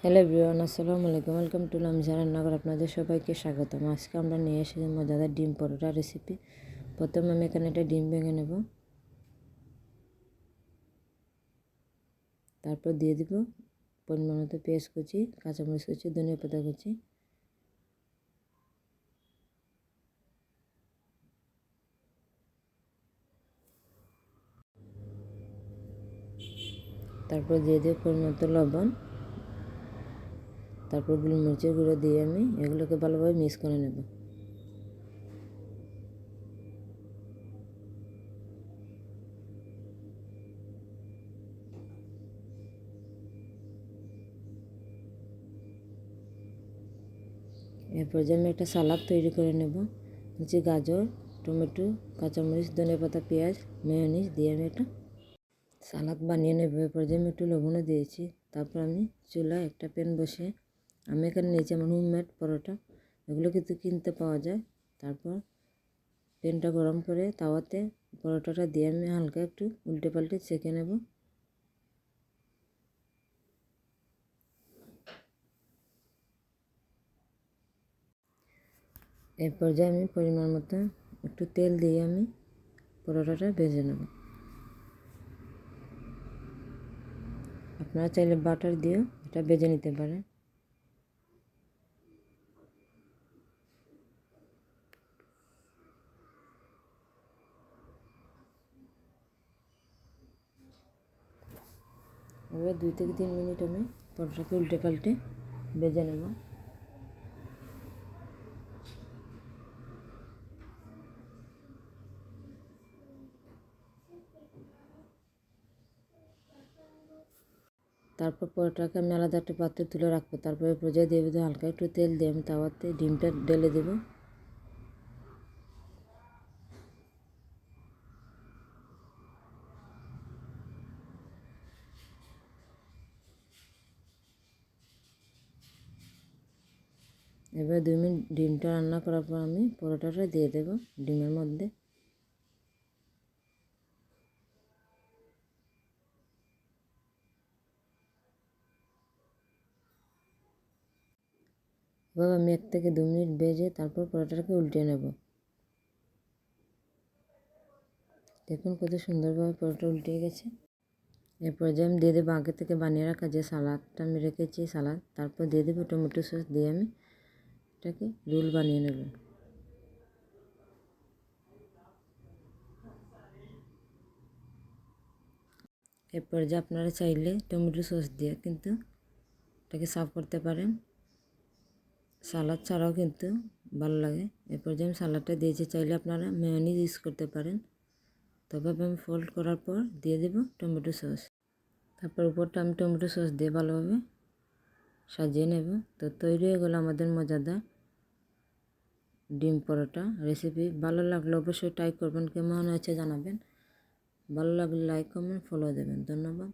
Hello everyone, আসসালামু আলাইকুম। Welcome to লামজা রান্নাঘর। আপনাদের সবাইকে স্বাগতম। আজকে আমরা নিয়ে এসেছি মজাদার ডিম পরোটা রেসিপি। প্রথমে আমি এখানে একটা ডিম ভেঙে নেব, তারপর দিয়ে দিব পরিমাণ মতো পেঁয়াজ কুচি, কাঁচামরিচ কুচি, ধনিয়া পাতা কুচি, তারপর দিয়ে দিব পরিমাণ মতো লবণ, তারপর গোলমরিচের গুঁড়ো দিয়ে আমি এগুলোকে ভালোভাবে মিক্স করে নেব। এরপর যে আমি একটা সালাদ তৈরি করে নেব। নিচে গাজর, টমেটো, কাঁচামরিচ, ধনিয়া পাতা, পেঁয়াজ, মেয়োনিজ দিয়ে আমি একটা সালাদ বানিয়ে নেব। এরপর যে আমি একটু লবণও দিয়েছি। তারপর আমি চুলায় একটা প্যান বসিয়ে আমি এখানে নিয়েছি আমার হোমমেড পরোটা, এগুলো কিন্তু কিনতে পাওয়া যায়। তারপর প্যানটা গরম করে তাওয়াতে পরোটাটা দিয়ে আমি হালকা একটু উল্টে পাল্টে সেঁকে নেব। এরপর যে আমি পরিমাণ মতো একটু তেল দিয়ে আমি পরোটাটা ভেজে নেব। আপনারা চাইলে বাটার দিয়েও এটা ভেজে নিতে পারেন। এবার 2 থেকে 3 মিনিট আমি পরোটাকে উল্টে পাল্টে ভেজে নেব। তারপর পরোটাকে আমি আলাদা একটা পাত্রে তুলে রাখবো। তারপরে পর্যায়ে দিয়ে দেবো হালকা একটু তেল দিয়ে আমি তাওয়াতে ডিমটা ঢেলে দেবো। এবার 2 মিনিট ডিমটা রান্না করার পর আমি পরোটাটা দিয়ে দেবো ডিমের মধ্যে। এবার আমি 1 থেকে 2 মিনিট ভেজে তারপর পরোটাটাকে উল্টে নেব। দেখুন কত সুন্দরভাবে পরোটা উল্টে গেছে। এরপর যে আমি দিয়ে দেবো আগে থেকে বানিয়ে রাখা যে সালাদটা আমি রেখেছি সালাদ, তারপর দিয়ে দেবো টমেটো সস দিয়ে আমি এটাকে রোল বানিয়ে নেব। এরপর যে আপনারা চাইলে টমেটো সস দিয়ে কিন্তু এটাকে সার্ভ করতে পারেন। সালাদ ছাড়াও কিন্তু ভালো লাগে। এরপর যে আমি সালাদটা দিয়েছি, চাইলে আপনারা মেয়োনিজ ইউজ করতে পারেন। তবে আমি ফোল্ড করার পর দিয়ে দেব টমেটো সস। তারপর উপরটা আমি টমেটো সস দিয়ে ভালোভাবে সাজিয়ে নেব। তো তৈরি হয়ে গেল আমাদের মজাদার ডিম পরোটা রেসিপি। ভালো লাগলে অবশ্যই ট্রাই করবেন, কেমন হয়েছে জানাবেন। ভালো লাগলে লাইক, কমেন্ট, ফলো দেবেন। ধন্যবাদ।